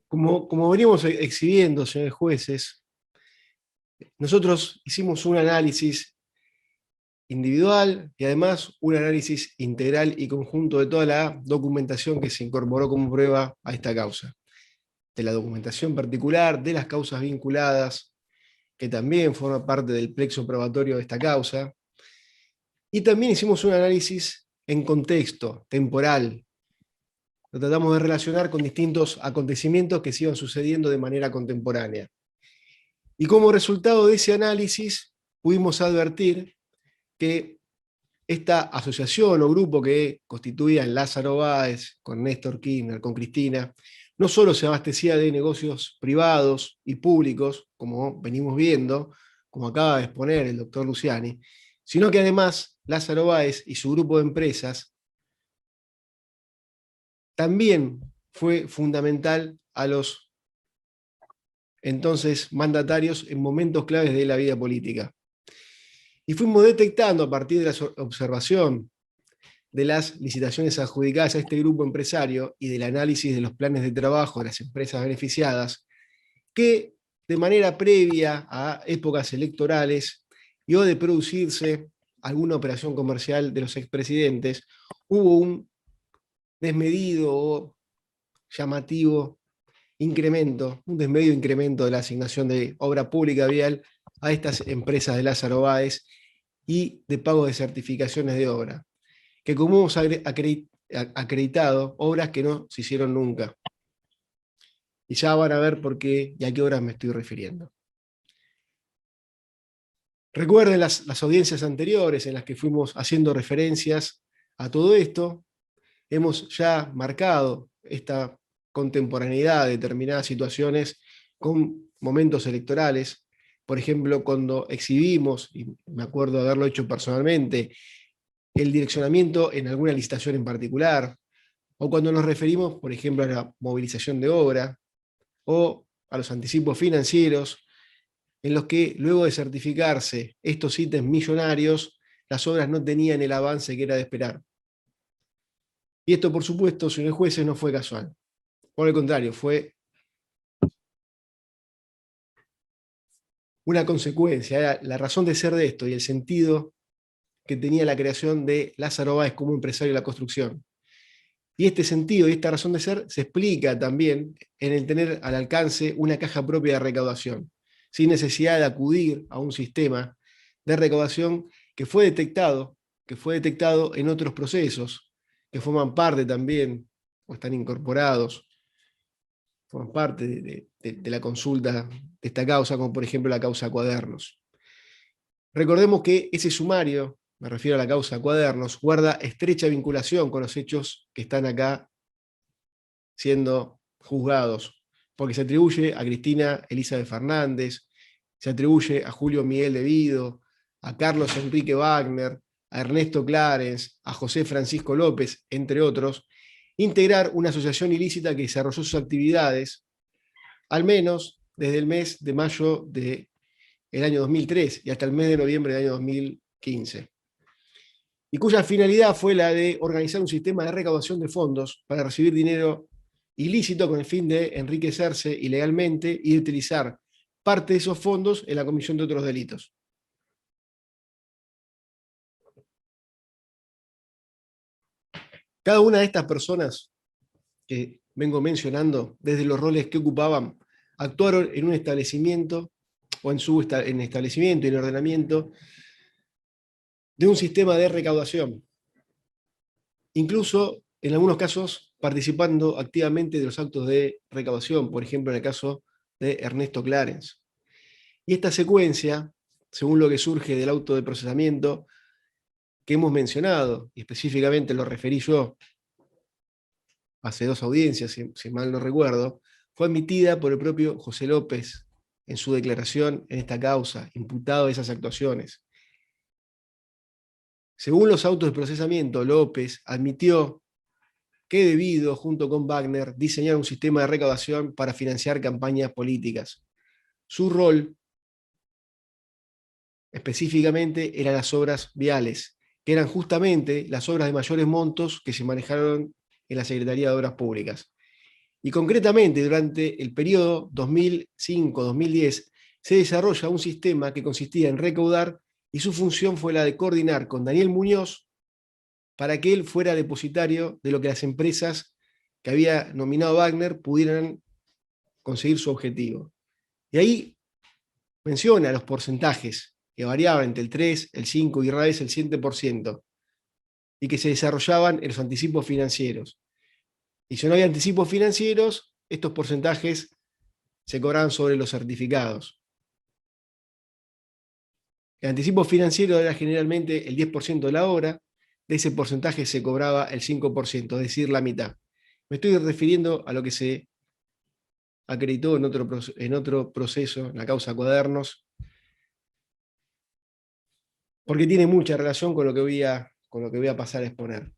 Como venimos exhibiendo, señores jueces, nosotros hicimos un análisis individual y además un análisis integral y conjunto de toda la documentación que se incorporó como prueba a esta causa. De la documentación particular, de las causas vinculadas, que también forma parte del plexo probatorio de esta causa, y también hicimos un análisis en contexto, temporal. Lo tratamos de relacionar con distintos acontecimientos que se iban sucediendo de manera contemporánea. Y como resultado de ese análisis, pudimos advertir que esta asociación o grupo que constituían Lázaro Báez, con Néstor Kirchner, con Cristina, no solo se abastecía de negocios privados y públicos, como venimos viendo, como acaba de exponer el doctor Luciani, sino que además Lázaro Báez y su grupo de empresas también fue fundamental a los entonces mandatarios en momentos claves de la vida política. Y fuimos detectando a partir de la observación de las licitaciones adjudicadas a este grupo empresario y del análisis de los planes de trabajo de las empresas beneficiadas, que de manera previa a épocas electorales y o de producirse alguna operación comercial de los expresidentes, hubo un desmedido o llamativo incremento, un desmedido incremento de la asignación de obra pública vial a estas empresas de Lázaro Báez y de pago de certificaciones de obra, que como hemos acreditado, obras que no se hicieron nunca. Y ya van a ver por qué y a qué obras me estoy refiriendo. Recuerden las audiencias anteriores en las que fuimos haciendo referencias a todo esto. Hemos ya marcado esta contemporaneidad de determinadas situaciones con momentos electorales. Por ejemplo, cuando exhibimos, y me acuerdo de haberlo hecho personalmente, el direccionamiento en alguna licitación en particular, o cuando nos referimos, por ejemplo, a la movilización de obra, o a los anticipos financieros, en los que luego de certificarse estos ítems millonarios, las obras no tenían el avance que era de esperar. Y esto, por supuesto, señores jueces, no fue casual. Por el contrario, fue una consecuencia, era la razón de ser de esto y el sentido que tenía la creación de Lázaro Báez como empresario de la construcción. Y este sentido y esta razón de ser se explica también en el tener al alcance una caja propia de recaudación, sin necesidad de acudir a un sistema de recaudación que fue detectado en otros procesos, que forman parte también, o están incorporados, forman parte de la consulta de esta causa, como por ejemplo la causa Cuadernos. Recordemos que ese sumario, me refiero a la causa Cuadernos, guarda estrecha vinculación con los hechos que están acá siendo juzgados, porque se atribuye a Cristina Elizabeth Fernández, se atribuye a Julio Miguel de Vido, a Carlos Enrique Wagner, a Ernesto Clarence, a José Francisco López, entre otros, integrar una asociación ilícita que desarrolló sus actividades, al menos desde el mes de mayo del año 2003 y hasta el mes de noviembre del año 2015, y cuya finalidad fue la de organizar un sistema de recaudación de fondos para recibir dinero ilícito con el fin de enriquecerse ilegalmente y de utilizar parte de esos fondos en la comisión de otros delitos. Cada una de estas personas que vengo mencionando, desde los roles que ocupaban, actuaron en un establecimiento o en establecimiento y en ordenamiento de un sistema de recaudación, incluso en algunos casos participando activamente de los actos de recaudación, por ejemplo en el caso de Ernesto Clarence. Y esta secuencia, según lo que surge del auto de procesamiento que hemos mencionado, y específicamente lo referí yo hace 2 audiencias, si mal no recuerdo, fue admitida por el propio José López en su declaración en esta causa, imputado de esas actuaciones. Según los autos de procesamiento, López admitió que debido, junto con Wagner, diseñar un sistema de recaudación para financiar campañas políticas. Su rol, específicamente, eran las obras viales, que eran justamente las obras de mayores montos que se manejaron en la Secretaría de Obras Públicas. Y concretamente, durante el periodo 2005-2010, se desarrolla un sistema que consistía en recaudar y su función fue la de coordinar con Daniel Muñoz para que él fuera depositario de lo que las empresas que había nominado Wagner pudieran conseguir su objetivo. Y ahí menciona los porcentajes que variaban entre el 3, el 5 y rara vez el 7%, y que se desarrollaban en los anticipos financieros. Y si no había anticipos financieros, estos porcentajes se cobraban sobre los certificados. El anticipo financiero era generalmente el 10% de la obra, de ese porcentaje se cobraba el 5%, es decir, la mitad. Me estoy refiriendo a lo que se acreditó en otro proceso, en la causa Cuadernos, porque tiene mucha relación con lo que voy a pasar a exponer.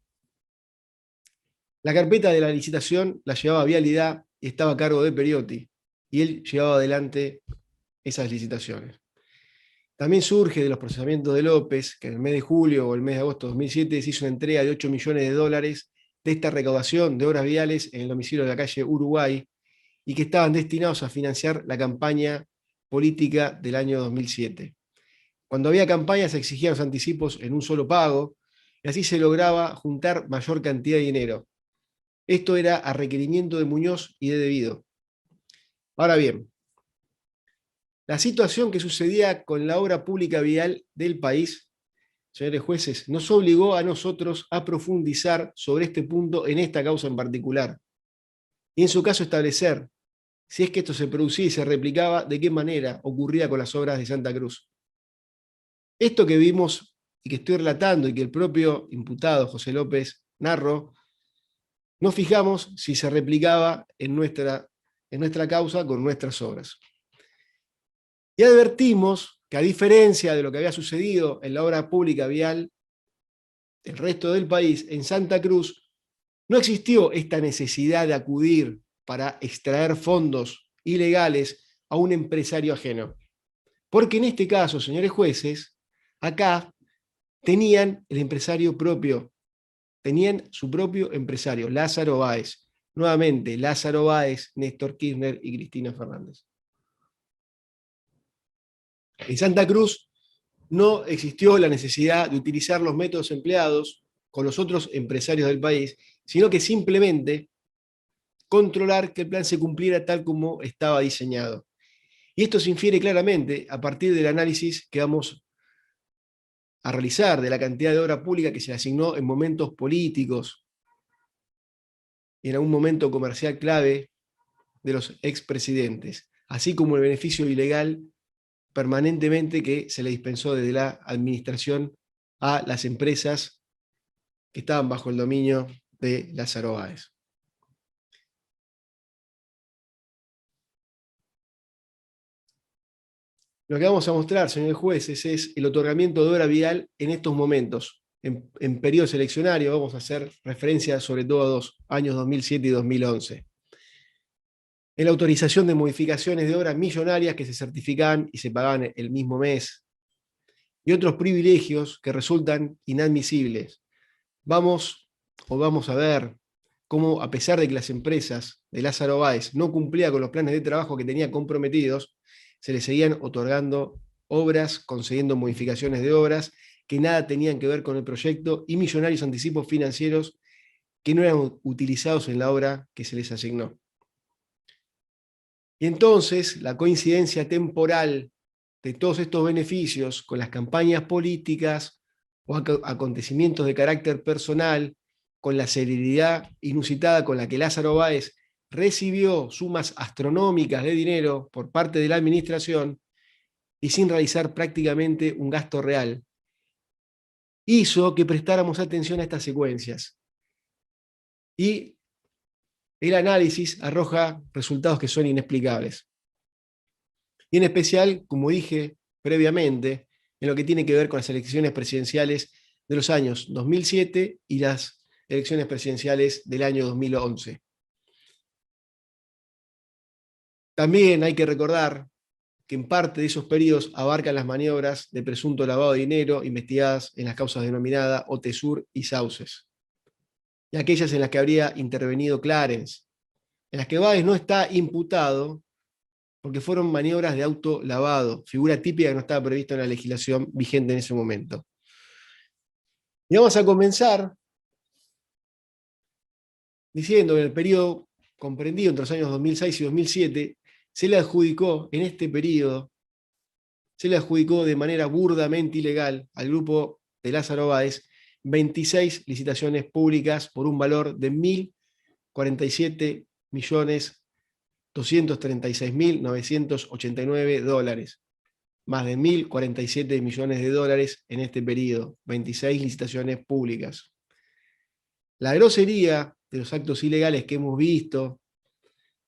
La carpeta de la licitación la llevaba Vialidad y estaba a cargo de Periotti, y él llevaba adelante esas licitaciones. También surge de los procesamientos de López, que en el mes de julio o el mes de agosto de 2007 se hizo una entrega de 8 millones de dólares de esta recaudación de obras viales en el domicilio de la calle Uruguay, y que estaban destinados a financiar la campaña política del año 2007. Cuando había campaña se exigían los anticipos en un solo pago, y así se lograba juntar mayor cantidad de dinero. Esto era a requerimiento de Muñoz y de Devido. Ahora bien, la situación que sucedía con la obra pública vial del país, señores jueces, nos obligó a nosotros a profundizar sobre este punto en esta causa en particular, y en su caso establecer si es que esto se producía y se replicaba, de qué manera ocurría con las obras de Santa Cruz. Esto que vimos y que estoy relatando y que el propio imputado José López narró, nos fijamos si se replicaba en nuestra causa con nuestras obras. Y advertimos que, a diferencia de lo que había sucedido en la obra pública vial del resto del país, en Santa Cruz no existió esta necesidad de acudir para extraer fondos ilegales a un empresario ajeno. Porque en este caso, señores jueces, acá tenían el empresario propio, tenían su propio empresario, Lázaro Báez. Nuevamente, Lázaro Báez, Néstor Kirchner y Cristina Fernández. En Santa Cruz no existió la necesidad de utilizar los métodos empleados con los otros empresarios del país, sino que simplemente controlar que el plan se cumpliera tal como estaba diseñado. Y esto se infiere claramente a partir del análisis que vamos a realizar de la cantidad de obra pública que se le asignó en momentos políticos y en algún momento comercial clave de los expresidentes, así como el beneficio ilegal permanentemente que se le dispensó desde la administración a las empresas que estaban bajo el dominio de Lázaro Báez. Lo que vamos a mostrar, señores jueces, es el otorgamiento de obra vial en estos momentos. En periodo seleccionario vamos a hacer referencia sobre todo a dos años, 2007 y 2011. En la autorización de modificaciones de obras millonarias que se certificaban y se pagaban el mismo mes, y otros privilegios que resultan inadmisibles. Vamos a ver cómo, a pesar de que las empresas de Lázaro Báez no cumplían con los planes de trabajo que tenían comprometidos, se les seguían otorgando obras, concediendo modificaciones de obras que nada tenían que ver con el proyecto, y millonarios anticipos financieros que no eran utilizados en la obra que se les asignó. Y entonces la coincidencia temporal de todos estos beneficios con las campañas políticas o acontecimientos de carácter personal, con la celeridad inusitada con la que Lázaro Báez recibió sumas astronómicas de dinero por parte de la administración y sin realizar prácticamente un gasto real, hizo que prestáramos atención a estas secuencias. Y el análisis arroja resultados que son inexplicables. Y en especial, como dije previamente, en lo que tiene que ver con las elecciones presidenciales de los años 2007 y las elecciones presidenciales del año 2011. También hay que recordar que en parte de esos periodos abarcan las maniobras de presunto lavado de dinero investigadas en las causas denominadas OTESUR y Sauces, y aquellas en las que habría intervenido Clarence, en las que Báez no está imputado porque fueron maniobras de auto lavado, figura típica que no estaba prevista en la legislación vigente en ese momento. Y vamos a comenzar diciendo que en el periodo comprendido entre los años 2006 y 2007, se le adjudicó en este periodo, se le adjudicó de manera burdamente ilegal al grupo de Lázaro Báez 26 licitaciones públicas por un valor de 1.047.236.989 dólares, más de 1.047 millones de dólares en este periodo, 26 licitaciones públicas. La grosería de los actos ilegales que hemos visto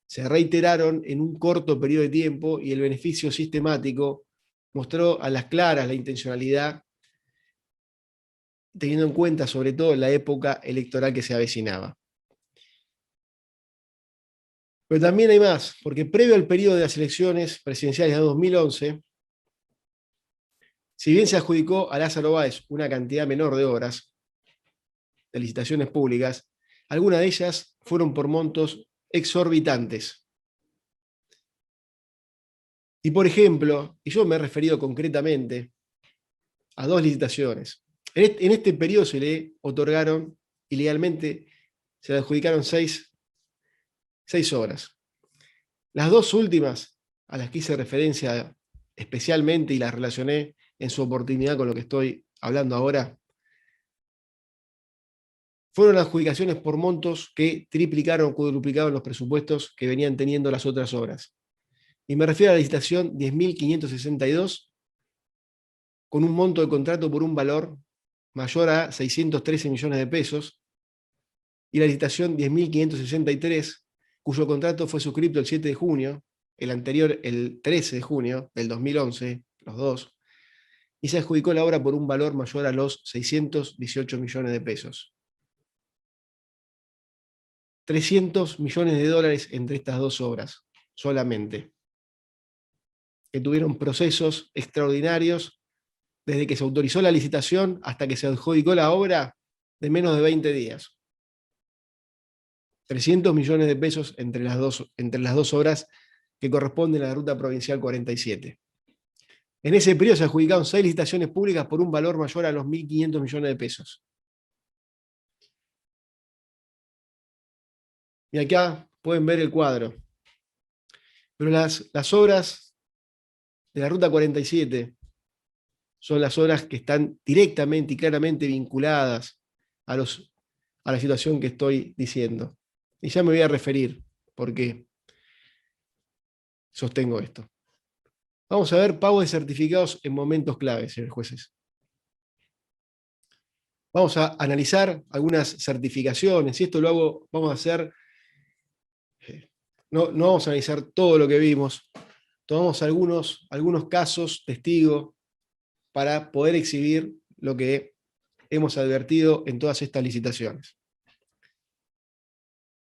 se reiteraron en un corto periodo de tiempo y el beneficio sistemático mostró a las claras la intencionalidad, teniendo en cuenta sobre todo la época electoral que se avecinaba. Pero también hay más, porque previo al periodo de las elecciones presidenciales de 2011, si bien se adjudicó a Lázaro Báez una cantidad menor de obras, de licitaciones públicas, algunas de ellas fueron por montos exorbitantes. Y por ejemplo, y yo me he referido concretamente a dos licitaciones. En este periodo se le otorgaron ilegalmente, se le adjudicaron seis obras. Las dos últimas, a las que hice referencia especialmente y las relacioné en su oportunidad con lo que estoy hablando ahora, fueron adjudicaciones por montos que triplicaron o cuadruplicaron los presupuestos que venían teniendo las otras obras. Y me refiero a la licitación 10.562, con un monto de contrato por un valor mayor a 613 millones de pesos, y la licitación 10.563, cuyo contrato fue suscrito el 7 de junio, el anterior el 13 de junio del 2011, los dos, y se adjudicó la obra por un valor mayor a los 618 millones de pesos. 300 millones de dólares entre estas dos obras, solamente, que tuvieron procesos extraordinarios desde que se autorizó la licitación hasta que se adjudicó la obra de menos de 20 días. 300 millones de pesos entre las dos obras que corresponden a la Ruta Provincial 47. En ese periodo se adjudicaron 6 licitaciones públicas por un valor mayor a los 1.500 millones de pesos. Y acá pueden ver el cuadro. Pero las obras de la Ruta 47 son las obras que están directamente y claramente vinculadas a la situación que estoy diciendo. Y ya me voy a referir por qué sostengo esto. Vamos a ver pago de certificados en momentos claves, señores jueces. Vamos a analizar algunas certificaciones, y esto lo vamos a hacer, no vamos a analizar todo lo que vimos, tomamos algunos casos testigos para poder exhibir lo que hemos advertido en todas estas licitaciones.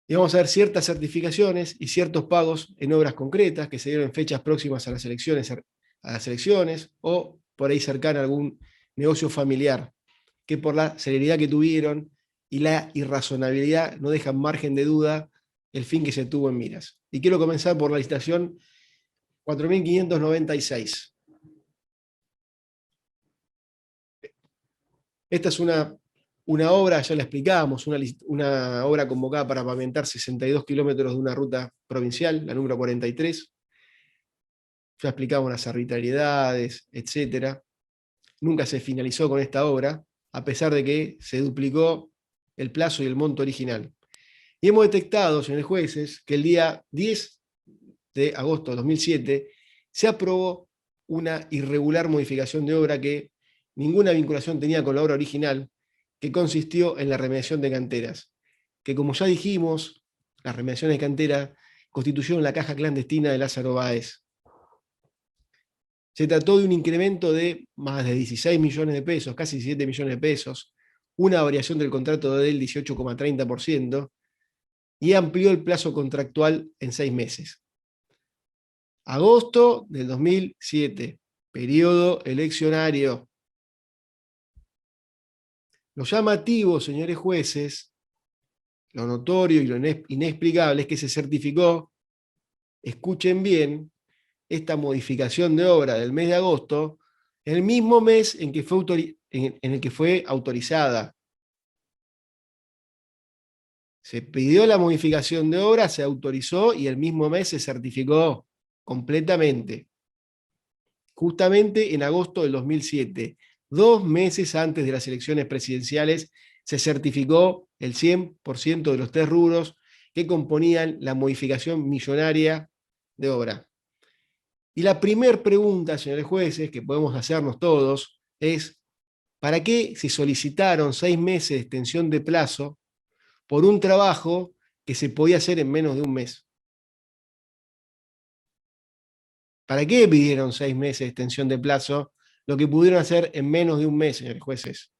Y vamos a ver ciertas certificaciones y ciertos pagos en obras concretas que se dieron en fechas próximas a las elecciones o por ahí cercana a algún negocio familiar, que por la celeridad que tuvieron y la irrazonabilidad no dejan margen de duda el fin que se tuvo en miras. Y quiero comenzar por la licitación 4.596. Esta es una obra, ya la explicábamos, una obra convocada para pavimentar 62 kilómetros de una ruta provincial, la número 43. Ya explicamos las arbitrariedades, etc. Nunca se finalizó con esta obra, a pesar de que se duplicó el plazo y el monto original. Y hemos detectado, señores jueces, que el día 10 de agosto de 2007 se aprobó una irregular modificación de obra que ninguna vinculación tenía con la obra original, que consistió en la remediación de canteras, que como ya dijimos, las remediaciones de cantera constituyeron la caja clandestina de Lázaro Báez. Se trató de un incremento de más de 16 millones de pesos, casi 17 millones de pesos, una variación del contrato del 18,30%, y amplió el plazo contractual en 6 meses. Agosto del 2007, periodo eleccionario. Lo llamativo, señores jueces, lo notorio y lo inexplicable es que se certificó, escuchen bien, esta modificación de obra del mes de agosto, el mismo mes en el que fue autorizada. Se pidió la modificación de obra, se autorizó y el mismo mes se certificó completamente. Justamente en agosto del 2007, 2 meses antes de las elecciones presidenciales, se certificó el 100% de los 3 rubros que componían la modificación millonaria de obra. Y la primera pregunta, señores jueces, que podemos hacernos todos es, ¿para qué se solicitaron 6 meses de extensión de plazo por un trabajo que se podía hacer en menos de un mes? ¿Para qué pidieron 6 meses de extensión de plazo lo que pudieron hacer en menos de un mes, señores jueces?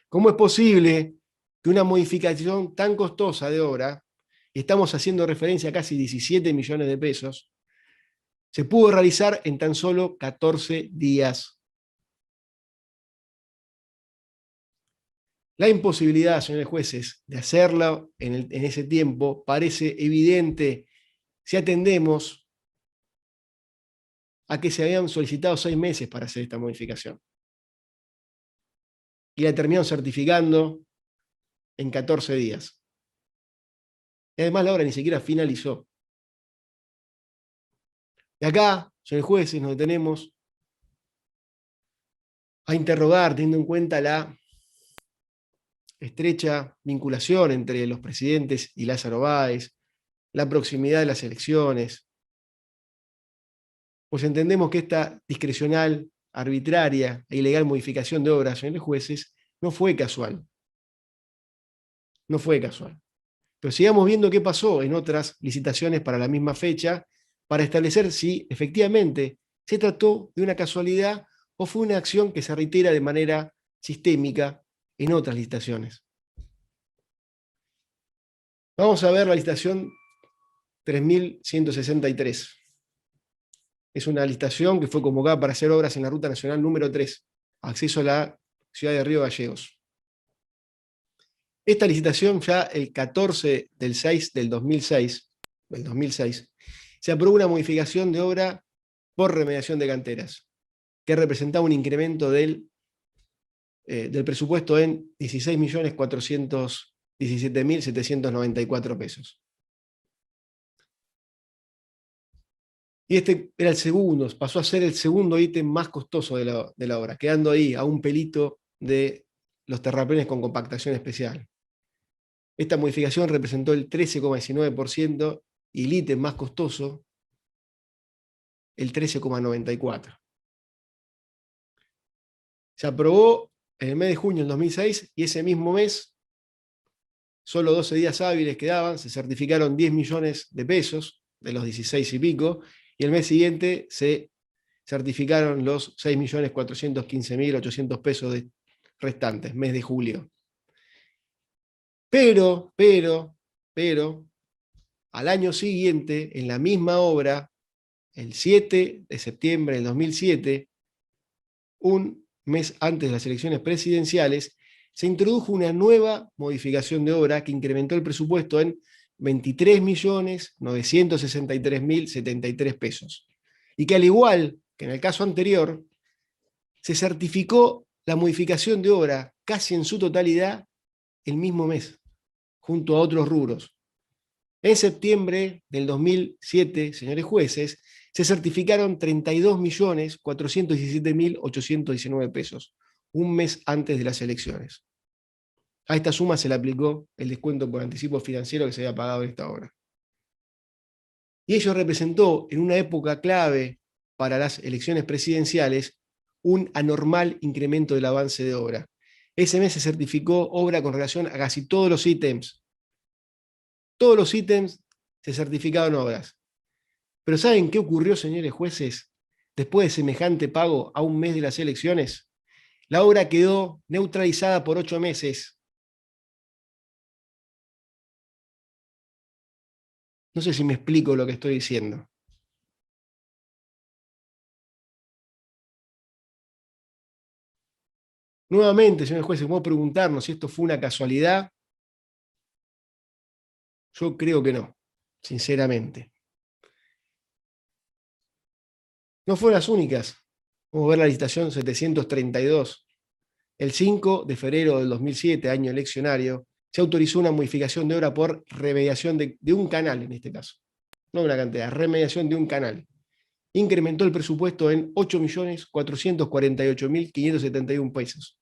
¿Cómo es posible que una modificación tan costosa de obra, y estamos haciendo referencia a casi 17 millones de pesos, se pudo realizar en tan solo 14 días? La imposibilidad, señores jueces, de hacerlo en ese tiempo parece evidente si atendemos a que se habían solicitado 6 meses para hacer esta modificación. Y la terminaron certificando en 14 días. Y además la obra ni siquiera finalizó. Y acá, señores jueces, nos detenemos a interrogar, teniendo en cuenta la estrecha vinculación entre los presidentes y Lázaro Báez, la proximidad de las elecciones, pues entendemos que esta discrecional, arbitraria e ilegal modificación de obras, señores jueces, no fue casual. No fue casual. Pero sigamos viendo qué pasó en otras licitaciones para la misma fecha, para establecer si efectivamente se trató de una casualidad o fue una acción que se reitera de manera sistémica en otras licitaciones. Vamos a ver la licitación 3163. Es una licitación que fue convocada para hacer obras en la Ruta Nacional número 3, acceso a la ciudad de Río Gallegos. Esta licitación ya el 14 del 6 del 2006, se aprobó una modificación de obra por remediación de canteras, que representaba un incremento del presupuesto en 16.417.794 pesos. Y este era el segundo, pasó a ser el segundo ítem más costoso de la obra, quedando ahí a un pelito de los terraplenes con compactación especial. Esta modificación representó el 13,19% y el ítem más costoso, el 13,94%. Se aprobó en el mes de junio del 2006 y ese mismo mes, solo 12 días hábiles quedaban, se certificaron 10 millones de pesos de los 16 y pico, y el mes siguiente se certificaron los 6.415.800 pesos restantes, mes de julio. Pero, al año siguiente, en la misma obra, el 7 de septiembre del 2007, un mes antes de las elecciones presidenciales, se introdujo una nueva modificación de obra que incrementó el presupuesto en 23.963.073 pesos. Y que al igual que en el caso anterior, se certificó la modificación de obra casi en su totalidad el mismo mes, junto a otros rubros. En septiembre del 2007, señores jueces, se certificaron 32.417.819 pesos, un mes antes de las elecciones. A esta suma se le aplicó el descuento por anticipo financiero que se había pagado en esta obra. Y ello representó, en una época clave para las elecciones presidenciales, un anormal incremento del avance de obra. Ese mes se certificó obra con relación a casi todos los ítems. Todos los ítems se certificaron obras. Pero ¿saben qué ocurrió, señores jueces? Después de semejante pago a un mes de las elecciones, la obra quedó neutralizada por 8 meses. No sé si me explico lo que estoy diciendo. Nuevamente, señores jueces, podemos preguntarnos si esto fue una casualidad Yo creo que no, sinceramente. No fueron las únicas. Vamos a ver la licitación 732. El 5 de febrero del 2007, año eleccionario, se autorizó una modificación de obra por remediación de un canal, en este caso. No una cantidad, remediación de un canal. Incrementó el presupuesto en 8.448.571 pesos.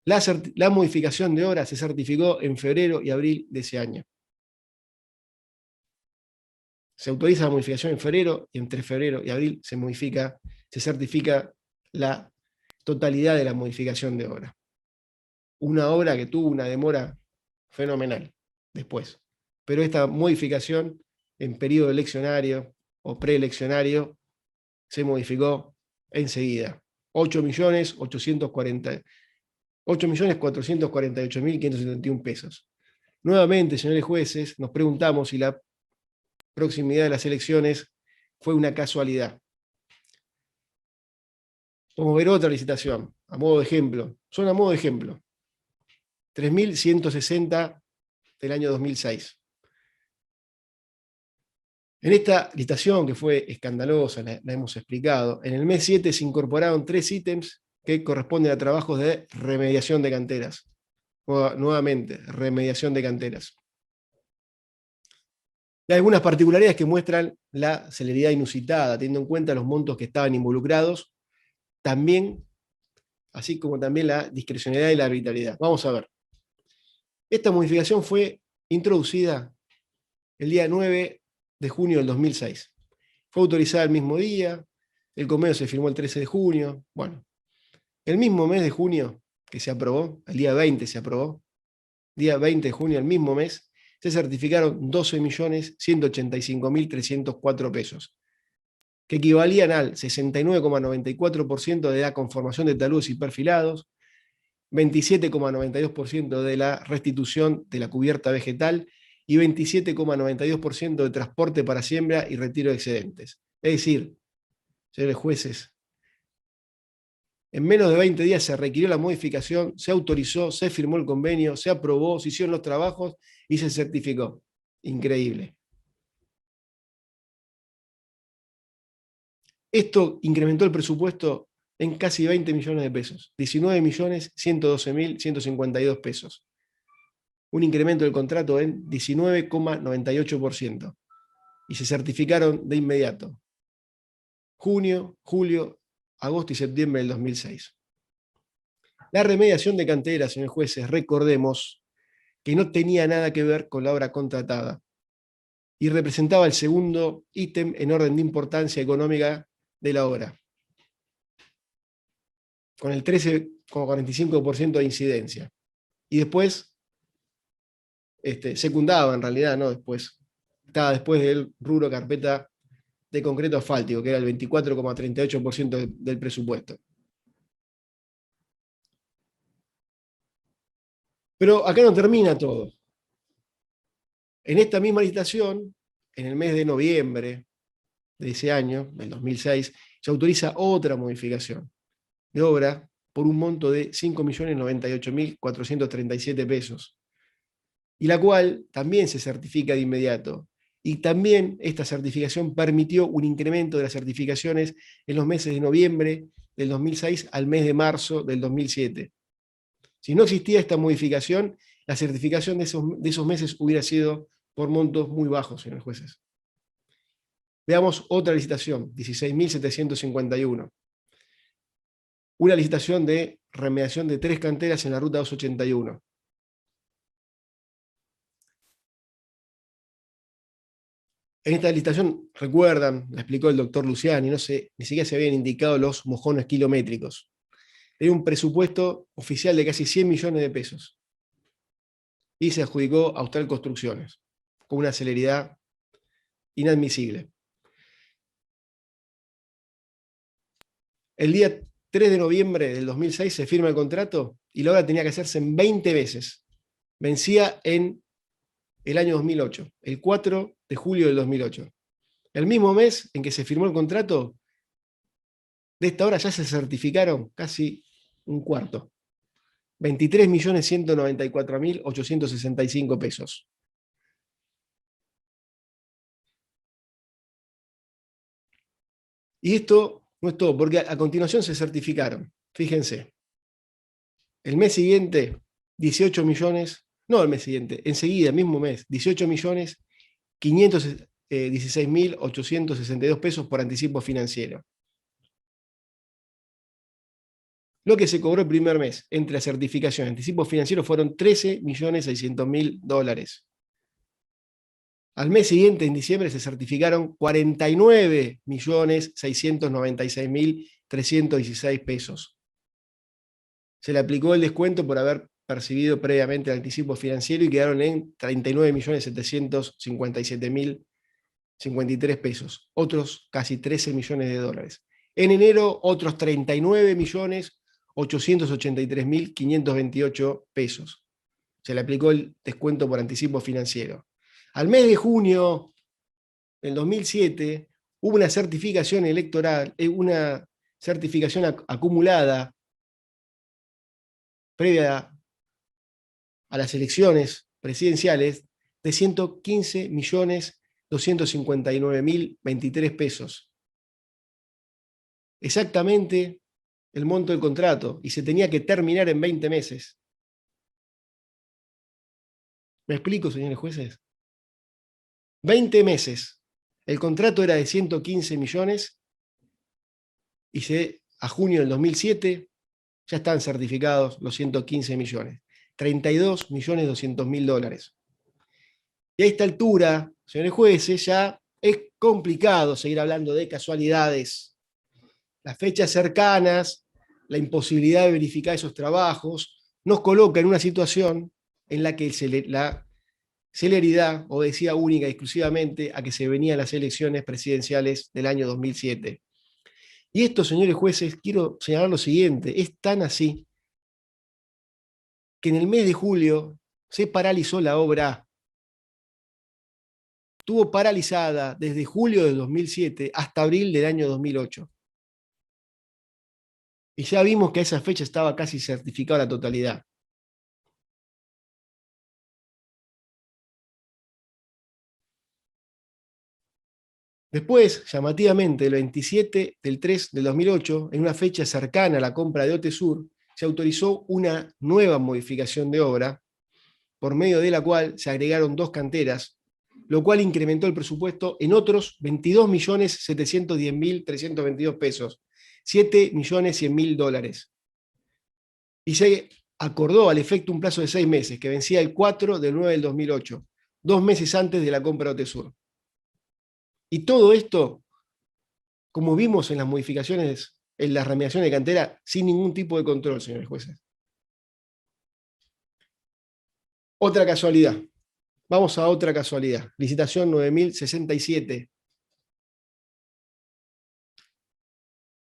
La modificación de obra se certificó en febrero y abril de ese año. Se autoriza la modificación en febrero y entre febrero y abril se certifica la totalidad de la modificación de obra. Una obra que tuvo una demora fenomenal después. Pero esta modificación en periodo eleccionario o preeleccionario se modificó enseguida. 8.448.571 pesos. Nuevamente, señores jueces, nos preguntamos si la proximidad de las elecciones fue una casualidad. Vamos a ver otra licitación, a modo de ejemplo. Son a modo de ejemplo. 3.160 del año 2006. En esta licitación, que fue escandalosa, la hemos explicado, en el mes 7 se incorporaron 3 ítems que corresponden a trabajos de remediación de canteras. Nuevamente, remediación de canteras. Hay algunas particularidades que muestran la celeridad inusitada, teniendo en cuenta los montos que estaban involucrados, también, así como también la discrecionalidad y la arbitrariedad. Vamos a ver. Esta modificación fue introducida el día 9 de junio del 2006. Fue autorizada el mismo día, el convenio se firmó el 13 de junio. Bueno, el mismo mes de junio que se aprobó, el día 20 se aprobó, día 20 de junio, el mismo mes, se certificaron 12.185.304 pesos, que equivalían al 69,94% de la conformación de taludes y perfilados, 27,92% de la restitución de la cubierta vegetal y 27,92% de transporte para siembra y retiro de excedentes. Es decir, señores jueces, en menos de 20 días se requirió la modificación, se autorizó, se firmó el convenio, se aprobó, se hicieron los trabajos y se certificó. Increíble. Esto incrementó el presupuesto en casi 20 millones de pesos, 19.112.152 pesos. Un incremento del contrato en 19,98%. Y se certificaron de inmediato. Junio, julio, agosto y septiembre del 2006. La remediación de canteras, señores jueces, recordemos que no tenía nada que ver con la obra contratada y representaba el segundo ítem en orden de importancia económica de la obra, con el 13,45% de incidencia. Y después, secundaba en realidad, no después, estaba después del rubro carpeta de concreto asfáltico, que era el 24,38% del presupuesto. Pero acá no termina todo. En esta misma licitación, en el mes de noviembre de ese año, del 2006, se autoriza otra modificación de obra por un monto de 5.098.437 pesos, y la cual también se certifica de inmediato. Y también esta certificación permitió un incremento de las certificaciones en los meses de noviembre del 2006 al mes de marzo del 2007. Si no existía esta modificación, la certificación de esos meses hubiera sido por montos muy bajos, señores jueces. Veamos otra licitación, 16.751. Una licitación de remediación de 3 canteras en la ruta 281. En esta licitación, recuerdan, la explicó el doctor Luciani, ni siquiera se habían indicado los mojones kilométricos. Era un presupuesto oficial de casi 100 millones de pesos. Y se adjudicó a Austral Construcciones, con una celeridad inadmisible. El día 3 de noviembre del 2006 se firma el contrato y la obra tenía que hacerse en 20 veces. Vencía en el año 2008, el 4 de julio del 2008. El mismo mes en que se firmó el contrato, de esta obra ya se certificaron casi un cuarto. 23.194.865 pesos. Y esto no es todo, porque a continuación se certificaron. Fíjense, el mes siguiente, 18 millones, no el mes siguiente, enseguida, el mismo mes, 18 millones 516.862 pesos por anticipo financiero. Lo que se cobró el primer mes entre la certificación y anticipo financiero fueron 13.600.000 dólares. Al mes siguiente, en diciembre, se certificaron 49.696.316 pesos. Se le aplicó el descuento por haber percibido previamente el anticipo financiero y quedaron en 39.757.053 pesos. Otros casi 13 millones de dólares. En enero, otros 39.883.528 pesos. Se le aplicó el descuento por anticipo financiero. Al mes de junio del 2007 hubo una certificación electoral, una certificación acumulada previa a las elecciones presidenciales de 115.259.023 pesos. Exactamente el monto del contrato, y se tenía que terminar en 20 meses. ¿Me explico, señores jueces? 20 meses. El contrato era de 115 millones y a junio del 2007 ya están certificados los 115 millones. 32.200.000 dólares. Y a esta altura, señores jueces, ya es complicado seguir hablando de casualidades. Las fechas cercanas, la imposibilidad de verificar esos trabajos, nos coloca en una situación en la que la celeridad obedecía única y exclusivamente a que se venían las elecciones presidenciales del año 2007. Y esto, señores jueces, quiero señalar lo siguiente, es tan así que en el mes de julio se paralizó la obra. Estuvo paralizada desde julio del 2007 hasta abril del año 2008. Y ya vimos que a esa fecha estaba casi certificada la totalidad. Después, llamativamente, el 27 del 3 del 2008, en una fecha cercana a la compra de OTESUR, se autorizó una nueva modificación de obra, por medio de la cual se agregaron 2 canteras, lo cual incrementó el presupuesto en otros 22.710.322 pesos, 7.100.000 dólares. Y se acordó al efecto un plazo de 6 meses, que vencía el 4 del 9 del 2008, 2 meses antes de la compra de OTESUR. Y todo esto, como vimos en las modificaciones, en las remediaciones de cantera, sin ningún tipo de control, señores jueces. Otra casualidad. Vamos a otra casualidad. Licitación 9.067.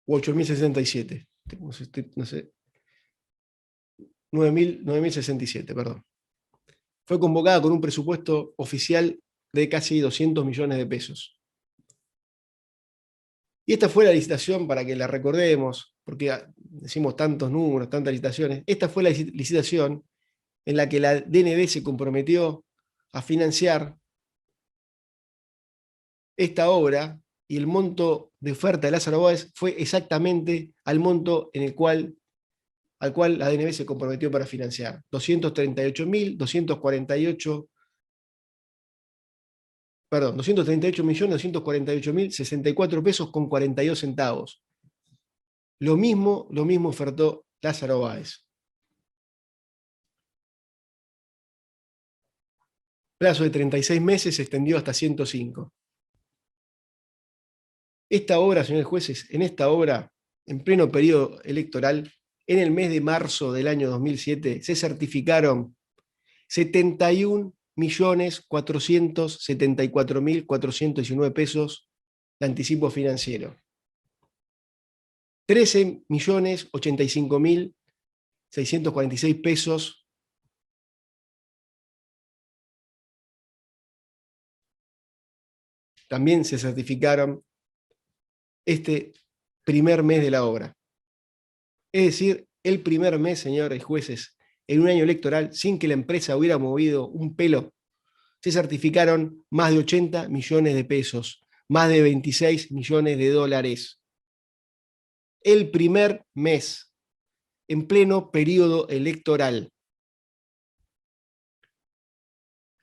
O 8.067. No sé. 9.067, perdón. Fue convocada con un presupuesto oficial de casi 200 millones de pesos. Y esta fue la licitación, para que la recordemos, porque decimos tantos números, tantas licitaciones. Esta fue la licitación en la que la DNB se comprometió a financiar esta obra, y el monto de oferta de Lázaro Báez fue exactamente al monto al cual la DNB se comprometió para financiar. 238.248.248.064 pesos con 42 centavos. Lo mismo ofertó Lázaro Báez. Plazo de 36 meses se extendió hasta 105. Esta obra, señores jueces, en esta obra, en pleno periodo electoral, en el mes de marzo del año 2007, se certificaron 71.474.419 pesos de anticipo financiero. 13.085.646 pesos también se certificaron este primer mes de la obra. Es decir, el primer mes, señores jueces, en un año electoral, sin que la empresa hubiera movido un pelo, se certificaron más de 80 millones de pesos, más de 26 millones de dólares. El primer mes, en pleno periodo electoral.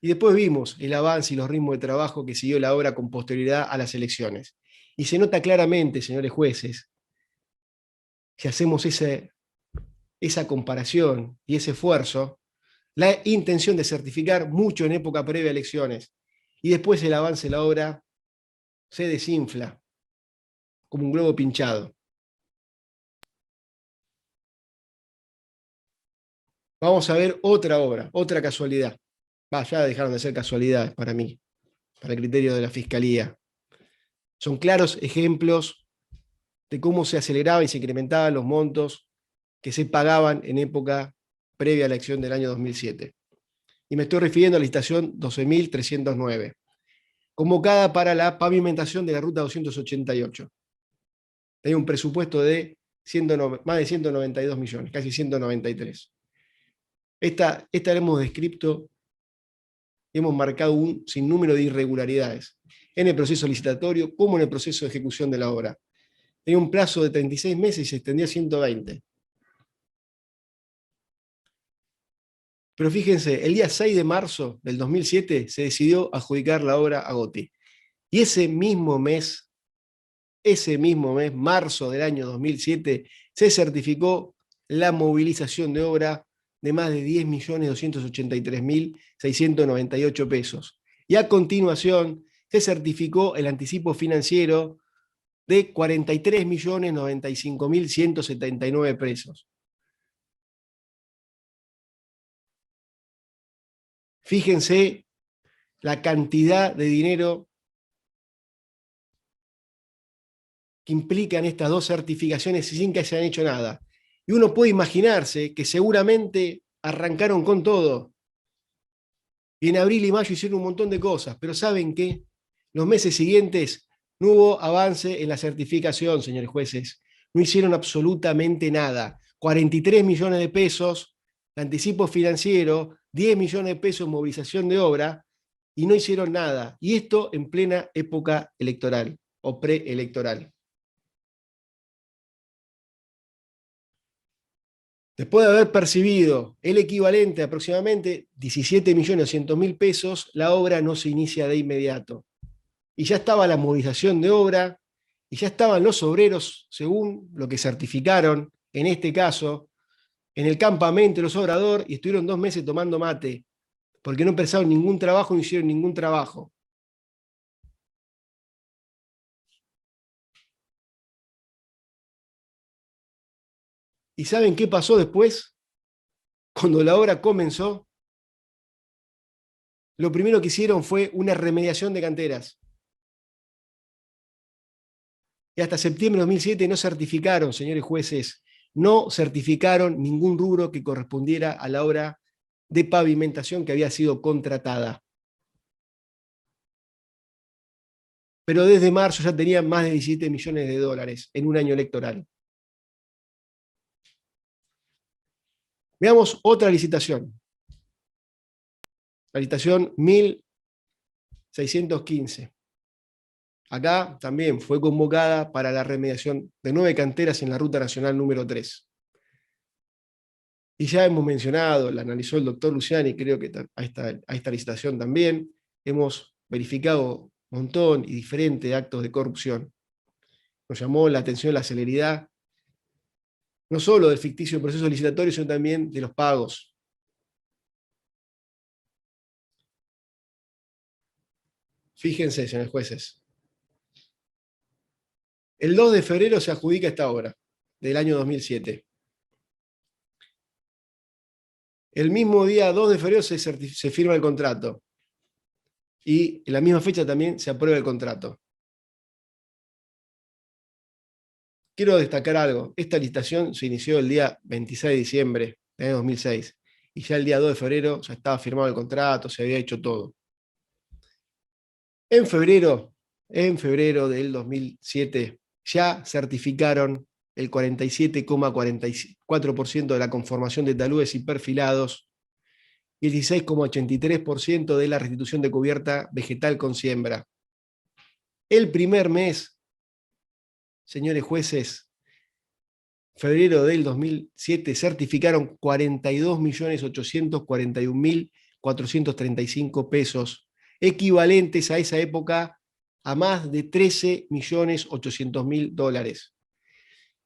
Y después vimos el avance y los ritmos de trabajo que siguió la obra con posterioridad a las elecciones. Y se nota claramente, señores jueces, si hacemos esa comparación y ese esfuerzo, la intención de certificar mucho en época previa a elecciones. Y después el avance de la obra se desinfla como un globo pinchado. Vamos a ver otra obra, otra casualidad. Ya dejaron de ser casualidades para mí, para el criterio de la Fiscalía. Son claros ejemplos de cómo se aceleraban y se incrementaban los montos que se pagaban en época previa a la elección del año 2007. Y me estoy refiriendo a la licitación 12.309, convocada para la pavimentación de la ruta 288. Tenía un presupuesto de más de 192 millones, casi 193. Esta la hemos descrito y hemos marcado un sinnúmero de irregularidades en el proceso licitatorio como en el proceso de ejecución de la obra. Tenía un plazo de 36 meses y se extendió a 120. Pero fíjense, el día 6 de marzo del 2007 se decidió adjudicar la obra a Gotti. Y ese mismo mes, marzo del año 2007, se certificó la movilización de obra de más de 10.283.698 pesos. Y a continuación se certificó el anticipo financiero de 43.095.179 pesos. Fíjense la cantidad de dinero que implican estas dos certificaciones sin que se hayan hecho nada. Y uno puede imaginarse que seguramente arrancaron con todo. Y en abril y mayo hicieron un montón de cosas, pero ¿saben qué? Los meses siguientes no hubo avance en la certificación, señores jueces. No hicieron absolutamente nada. 43 millones de pesos de anticipo financiero, 10 millones de pesos en movilización de obra, y no hicieron nada. Y esto en plena época electoral o preelectoral. Después de haber percibido el equivalente a aproximadamente 17.200.000 pesos, la obra no se inicia de inmediato. Y ya estaba la movilización de obra, y ya estaban los obreros, según lo que certificaron, en este caso, en el campamento de los obradores, y estuvieron 2 meses tomando mate, porque no empezaron ningún trabajo, no hicieron ningún trabajo. ¿Y saben qué pasó después? Cuando la obra comenzó, lo primero que hicieron fue una remediación de canteras. Y hasta septiembre de 2007 no certificaron, señores jueces, no certificaron ningún rubro que correspondiera a la obra de pavimentación que había sido contratada. Pero desde marzo ya tenían más de 17 millones de dólares en un año electoral. Veamos otra licitación. La licitación 1615. Acá también fue convocada para la remediación de 9 canteras en la Ruta Nacional número 3. Y ya hemos mencionado, la analizó el doctor Luciani, creo que a esta licitación también, hemos verificado un montón y diferentes actos de corrupción. Nos llamó la atención la celeridad, no solo del ficticio proceso licitatorio, sino también de los pagos. Fíjense, señores jueces. El 2 de febrero se adjudica esta obra, del año 2007. El mismo día, 2 de febrero, se firma el contrato. Y en la misma fecha también se aprueba el contrato. Quiero destacar algo. Esta licitación se inició el día 26 de diciembre del año 2006. Y ya el día 2 de febrero ya estaba firmado el contrato, se había hecho todo. En febrero del 2007 ya certificaron el 47,44% de la conformación de taludes y perfilados y el 16,83% de la restitución de cubierta vegetal con siembra. El primer mes, señores jueces, febrero del 2007 certificaron 42.841.435 pesos, equivalentes a esa época a más de 13.800.000 dólares.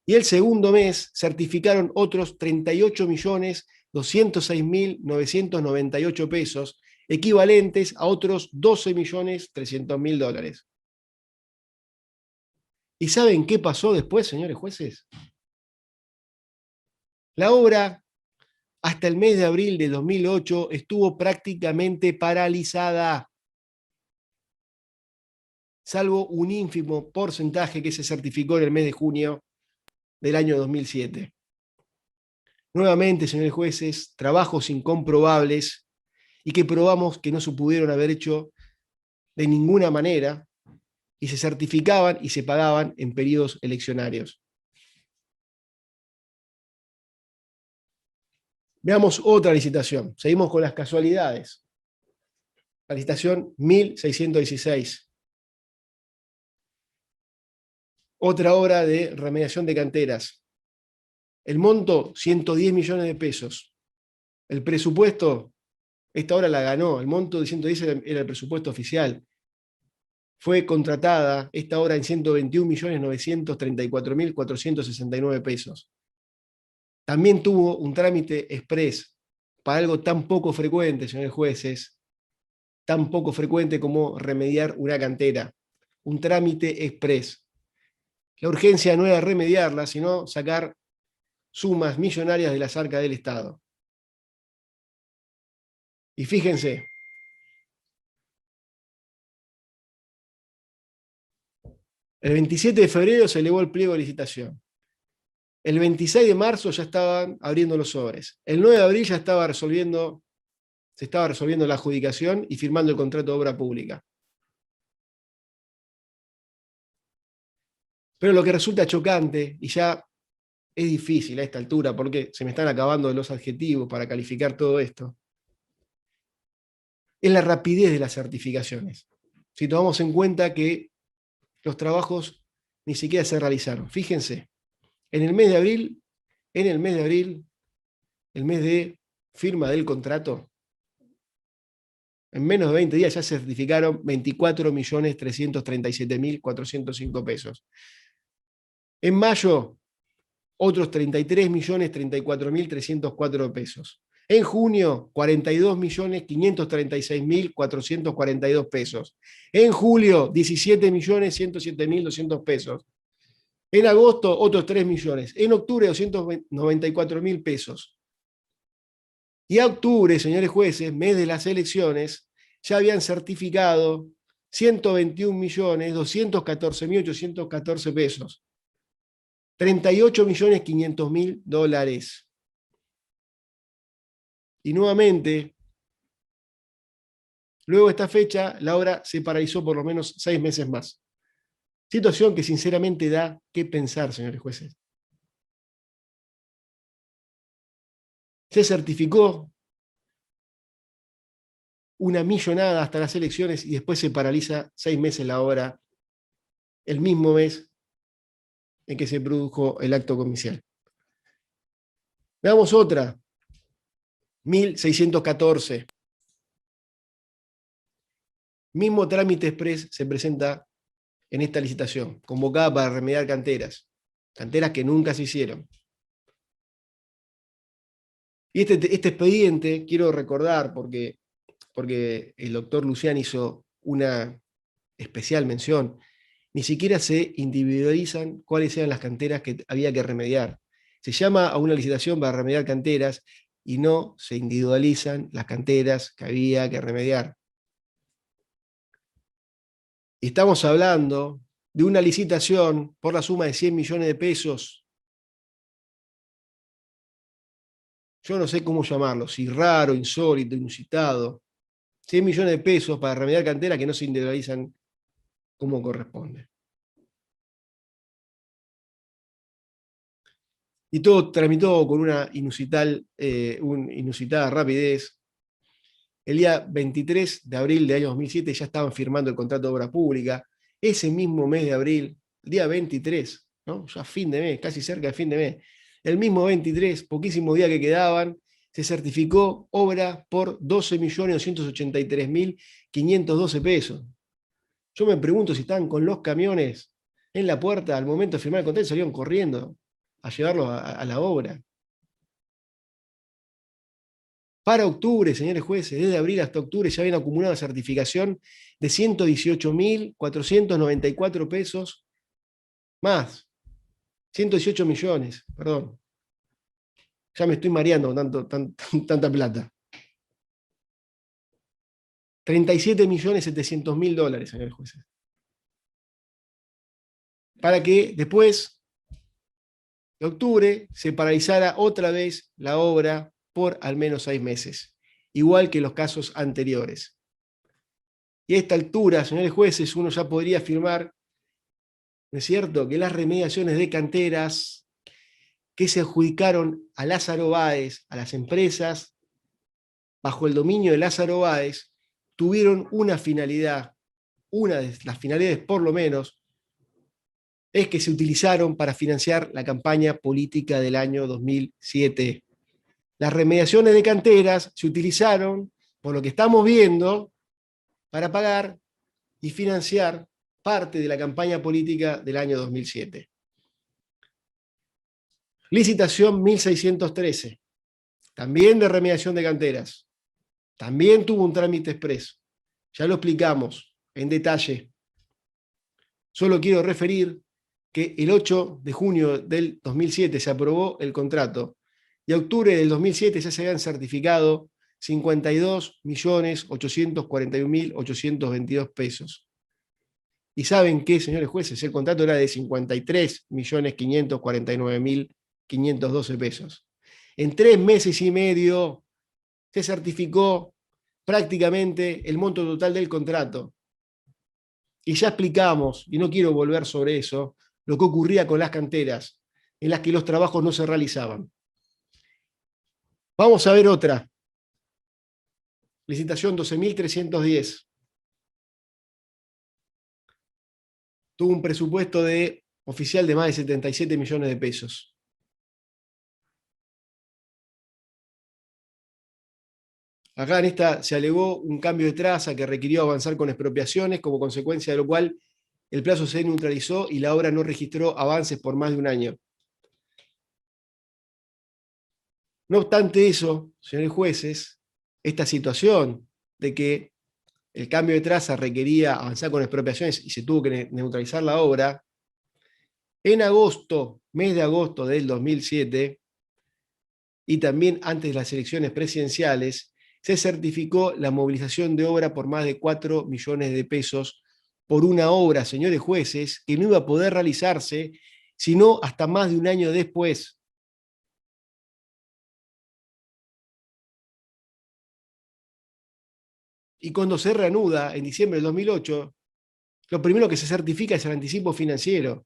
Y el segundo mes certificaron otros 38.206.998 pesos, equivalentes a otros 12.300.000 dólares. ¿Y saben qué pasó después, señores jueces? La obra, hasta el mes de abril de 2008, estuvo prácticamente paralizada, salvo un ínfimo porcentaje que se certificó en el mes de junio del año 2007. Nuevamente, señores jueces, trabajos incomprobables y que probamos que no se pudieron haber hecho de ninguna manera y se certificaban y se pagaban en periodos eleccionarios. Veamos otra licitación. Seguimos con las casualidades. La licitación 1616. Otra obra de remediación de canteras. El monto, 110 millones de pesos. El presupuesto, esta obra la ganó. El monto de 110 era el presupuesto oficial. Fue contratada esta obra en 121.934.469 pesos. También tuvo un trámite express para algo tan poco frecuente, señores jueces, tan poco frecuente como remediar una cantera. Un trámite express. La urgencia no era remediarla, sino sacar sumas millonarias de las arcas del Estado. Y fíjense, el 27 de febrero se elevó el pliego de licitación. El 26 de marzo ya estaban abriendo los sobres. El 9 de abril ya se estaba resolviendo la adjudicación y firmando el contrato de obra pública. Pero lo que resulta chocante, y ya es difícil a esta altura, porque se me están acabando los adjetivos para calificar todo esto, es la rapidez de las certificaciones. Si tomamos en cuenta que los trabajos ni siquiera se realizaron. Fíjense, en el mes de abril, el mes de firma del contrato, en menos de 20 días ya se certificaron 24.337.405 pesos. En mayo, otros 33.034.304 pesos. En junio, 42.536.442 pesos. En julio, 17.107.200 pesos. En agosto, otros 3 millones. En octubre, 294.000 pesos. Y a octubre, señores jueces, mes de las elecciones, ya habían certificado 121.214.814 pesos. 38.500.000 dólares. Y nuevamente, luego de esta fecha, la obra se paralizó por lo menos 6 meses más. Situación que sinceramente da que pensar, señores jueces. Se certificó una millonada hasta las elecciones y después se paraliza 6 meses la obra, el mismo mes en que se produjo el acto comicial. Veamos otra. 1614. Mismo trámite express se presenta en esta licitación, convocada para remediar canteras que nunca se hicieron. Y este expediente, quiero recordar, porque el doctor Lucián hizo una especial mención, ni siquiera se individualizan cuáles eran las canteras que había que remediar. Se llama a una licitación para remediar canteras y no se individualizan las canteras que había que remediar. Y estamos hablando de una licitación por la suma de 100 millones de pesos. Yo no sé cómo llamarlo, si raro, insólito, inusitado. 100 millones de pesos para remediar canteras que no se individualizan como corresponde. Y todo tramitó con una inusitada rapidez. El día 23 de abril del año 2007 ya estaban firmando el contrato de obra pública. Ese mismo mes de abril, el día 23, ¿no? Ya fin de mes, casi cerca de fin de mes, el mismo 23, poquísimos días que quedaban, se certificó obra por 12.283.512 pesos. Yo me pregunto si estaban con los camiones en la puerta al momento de firmar el contrato y salieron corriendo a llevarlos a la obra. Para octubre, señores jueces, desde abril hasta octubre ya habían acumulado certificación de 118.494 pesos más. 118 millones, perdón. Ya me estoy mareando con tanta plata. 37.700.000 dólares, señores jueces. Para que después de octubre se paralizara otra vez la obra por al menos 6 meses, igual que los casos anteriores. Y a esta altura, señores jueces, uno ya podría afirmar, ¿no es cierto?, que las remediaciones de canteras que se adjudicaron a Lázaro Báez, a las empresas, bajo el dominio de Lázaro Báez, tuvieron una finalidad, una de las finalidades por lo menos, es que se utilizaron para financiar la campaña política del año 2007. Las remediaciones de canteras se utilizaron, por lo que estamos viendo, para pagar y financiar parte de la campaña política del año 2007. Licitación 1613, también de remediación de canteras. También tuvo un trámite expreso. Ya lo explicamos en detalle. Solo quiero referir que el 8 de junio del 2007 se aprobó el contrato y a octubre del 2007 ya se habían certificado 52.841.822 pesos. ¿Y saben qué, señores jueces? El contrato era de 53.549.512 pesos. En 3 meses y medio se certificó prácticamente el monto total del contrato. Y ya explicamos, y no quiero volver sobre eso, lo que ocurría con las canteras, en las que los trabajos no se realizaban. Vamos a ver otra. Licitación 12.310. Tuvo un presupuesto oficial de más de 77 millones de pesos. Acá en esta se alegó un cambio de traza que requirió avanzar con expropiaciones, como consecuencia de lo cual el plazo se neutralizó y la obra no registró avances por más de un año. No obstante eso, señores jueces, esta situación de que el cambio de traza requería avanzar con expropiaciones y se tuvo que neutralizar la obra, en agosto, mes de agosto del 2007, y también antes de las elecciones presidenciales, se certificó la movilización de obra por más de 4 millones de pesos por una obra, señores jueces, que no iba a poder realizarse sino hasta más de un año después. Y cuando se reanuda en diciembre del 2008, lo primero que se certifica es el anticipo financiero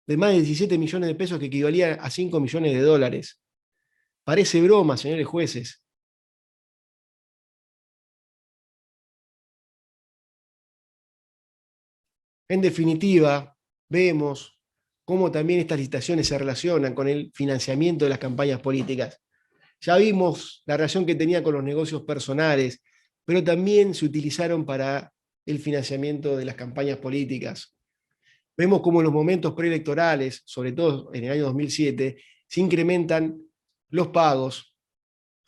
de más de 17 millones de pesos que equivalían a 5 millones de dólares. Parece broma, señores jueces. En definitiva, vemos cómo también estas licitaciones se relacionan con el financiamiento de las campañas políticas. Ya vimos la relación que tenía con los negocios personales, pero también se utilizaron para el financiamiento de las campañas políticas. Vemos cómo en los momentos preelectorales, sobre todo en el año 2007, se incrementan los pagos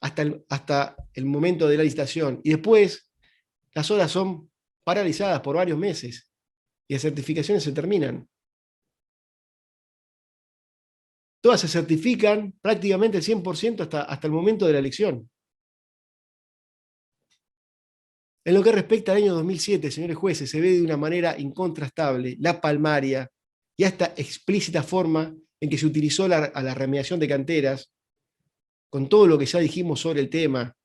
hasta el momento de la licitación. Y después las obras son paralizadas por varios meses y las certificaciones se terminan. Todas se certifican prácticamente el 100% hasta el momento de la elección. En lo que respecta al año 2007, señores jueces, se ve de una manera incontrastable la palmaria y esta explícita forma en que se utilizó a la remediación de canteras, con todo lo que ya dijimos sobre el tema.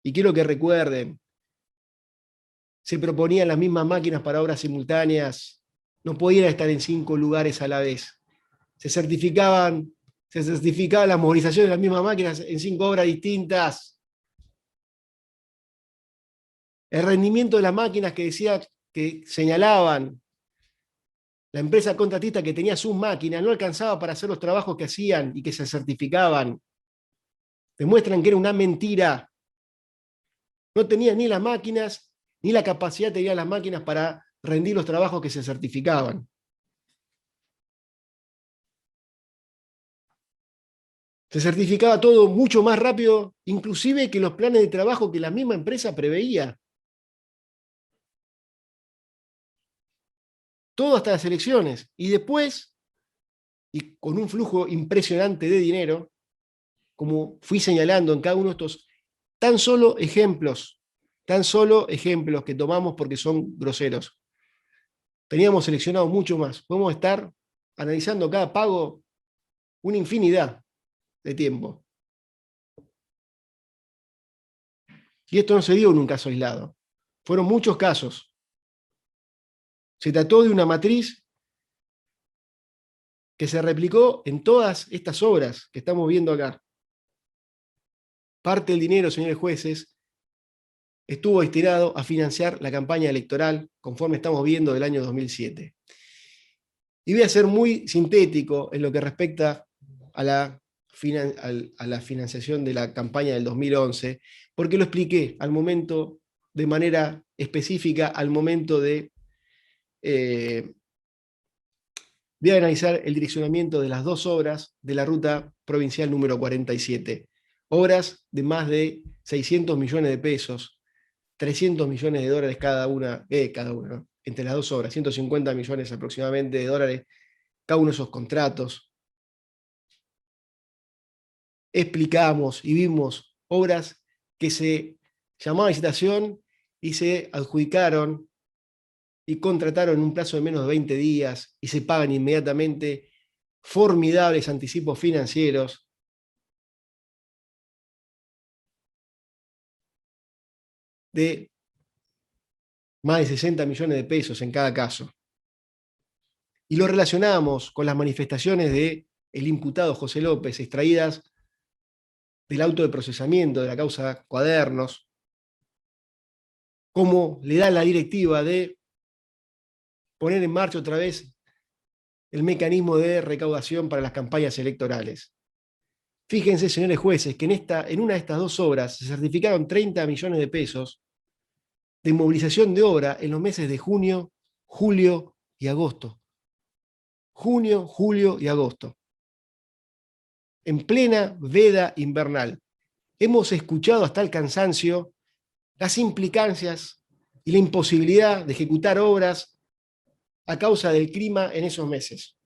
Y quiero que recuerden, se proponían las mismas máquinas para obras simultáneas, no podían estar en 5 lugares a la vez. Se certificaban las movilizaciones de las mismas máquinas en 5 obras distintas. El rendimiento de las máquinas que señalaban la empresa contratista que tenía sus máquinas no alcanzaba para hacer los trabajos que hacían y que se certificaban. Demuestran que era una mentira. No tenían ni las máquinas, ni la capacidad de tener las máquinas para rendir los trabajos que se certificaban. Se certificaba todo mucho más rápido, inclusive que los planes de trabajo que la misma empresa preveía. Todo hasta las elecciones. Y después, y con un flujo impresionante de dinero, como fui señalando en cada uno de estos tan solo ejemplos que tomamos porque son groseros. Teníamos seleccionado mucho más. Podemos estar analizando cada pago una infinidad de tiempo. Y esto no se dio en un caso aislado. Fueron muchos casos. Se trató de una matriz que se replicó en todas estas obras que estamos viendo acá. Parte del dinero, señores jueces, estuvo destinado a financiar la campaña electoral, conforme estamos viendo del año 2007. Y voy a ser muy sintético en lo que respecta a la financiación de la campaña del 2011, porque lo expliqué al momento, de manera específica, al momento de analizar el direccionamiento de las dos obras de la ruta provincial número 47. Obras de más de 600 millones de pesos, 300 millones de dólares cada una, ¿no? Entre las dos obras, 150 millones aproximadamente de dólares cada uno de esos contratos. Explicamos y vimos obras que se llamaban a licitación y se adjudicaron y contrataron en un plazo de menos de 20 días y se pagan inmediatamente formidables anticipos financieros. De más de 60 millones de pesos en cada caso. Y lo relacionamos con las manifestaciones del imputado José López, extraídas del auto de procesamiento de la causa Cuadernos, cómo le da la directiva de poner en marcha otra vez el mecanismo de recaudación para las campañas electorales. Fíjense, señores jueces, que en una de estas dos obras se certificaron 30 millones de pesos de movilización de obra en los meses de junio, julio y agosto. Junio, julio y agosto. En plena veda invernal. Hemos escuchado hasta el cansancio las implicancias y la imposibilidad de ejecutar obras a causa del clima en esos meses.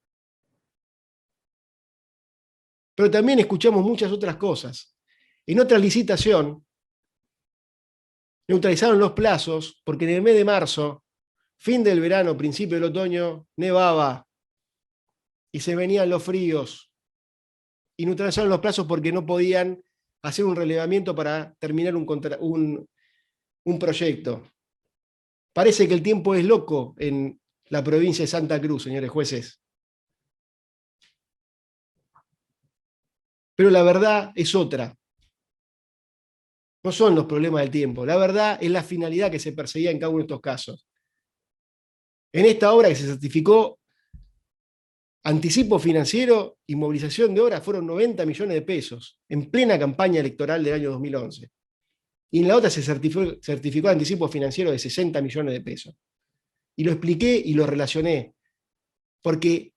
Pero también escuchamos muchas otras cosas. En otra licitación, neutralizaron los plazos porque en el mes de marzo, fin del verano, principio del otoño, nevaba y se venían los fríos. Y neutralizaron los plazos porque no podían hacer un relevamiento para terminar un proyecto. Parece que el tiempo es loco en la provincia de Santa Cruz, señores jueces. Pero la verdad es otra. No son los problemas del tiempo. La verdad es la finalidad que se perseguía en cada uno de estos casos. En esta obra que se certificó, anticipo financiero y movilización de obras fueron 90 millones de pesos en plena campaña electoral del año 2011. Y en la otra se certificó anticipo financiero de 60 millones de pesos. Y lo expliqué y lo relacioné, porque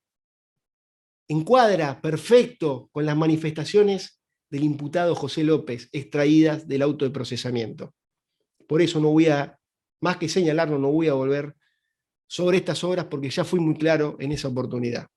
encuadra perfecto con las manifestaciones del imputado José López, extraídas del auto de procesamiento. Por eso no voy a, más que señalarlo, no voy a volver sobre estas obras porque ya fui muy claro en esa oportunidad.